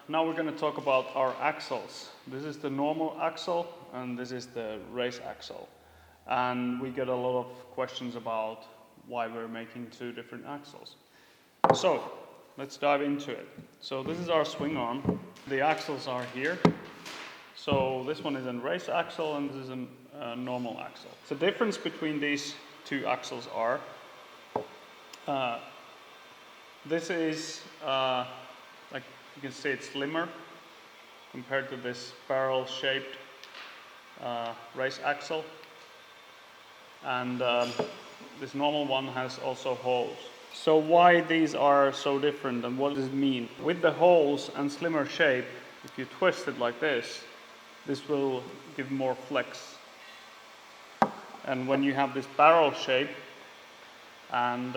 Now we're going to talk about our axles. This is the normal axle and this is the race axle. And we get a lot of questions about why we're making two different axles. So let's dive into it. So this is our swing arm. The axles are here. So this one is a race axle and this is a normal axle. The difference between these two axles are this is like you can see it's slimmer compared to this barrel-shaped race axle, and this normal one has also holes. So why these are so different and what does it mean? With the holes and slimmer shape, if you twist it like this will give more flex. And when you have this barrel shape and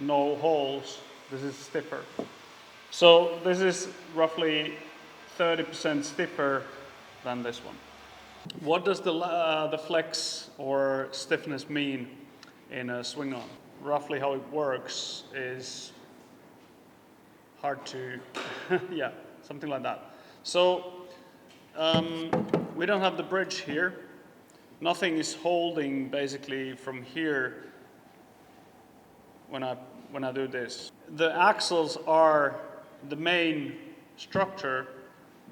no holes, this is stiffer. So this is roughly 30% stiffer than this one. What does the flex or stiffness mean in a swing arm? Roughly how it works is hard to, yeah, something like that. So we don't have the bridge here. Nothing is holding basically from here when I do this. The axles are the main structure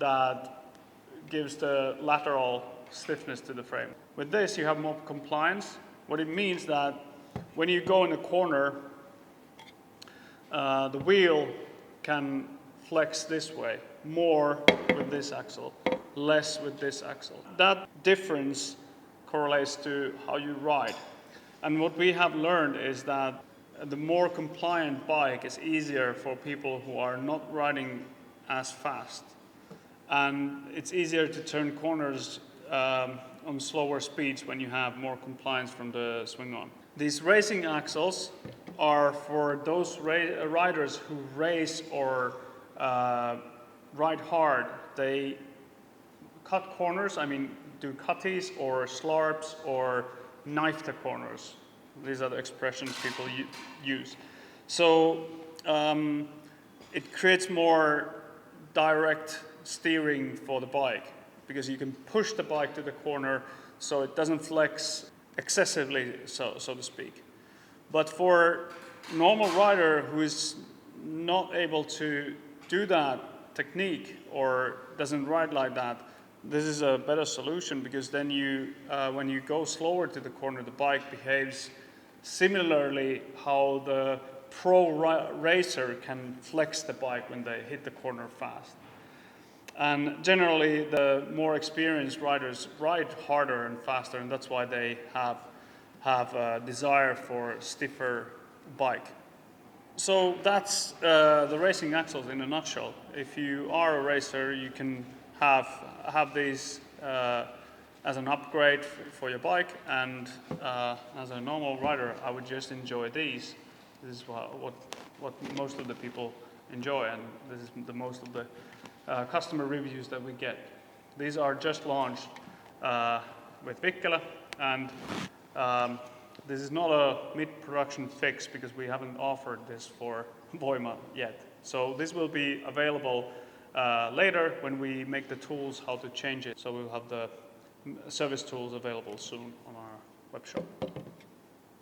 that gives the lateral stiffness to the frame. With this you have more compliance. What it means that when you go in a corner, the wheel can flex this way, more with this axle, less with this axle. That difference correlates to how you ride. And what we have learned is that the more compliant bike is easier for people who are not riding as fast. And it's easier to turn corners on slower speeds when you have more compliance from the swing arm. These racing axles are for those riders who race or ride hard. They cut corners, do cutties or slarps or knife the corners. These are the expressions people use. So it creates more direct steering for the bike because you can push the bike to the corner so it doesn't flex excessively, so to speak. But for normal rider who is not able to do that technique or doesn't ride like that, this is a better solution because then when you go slower to the corner, the bike behaves similarly how the pro racer can flex the bike when they hit the corner fast. And generally, the more experienced riders ride harder and faster, and that's why they have a desire for stiffer bike. So that's the racing axles in a nutshell. If you are a racer, you can have these as an upgrade for your bike, and as a normal rider, I would just enjoy these. This is what most of the people enjoy, and this is the most of the customer reviews that we get. These are just launched with Vikkelä, and this is not a mid-production fix because we haven't offered this for Voima yet. So this will be available later when we make the tools how to change it. So we'll have the service tools available soon on our web shop.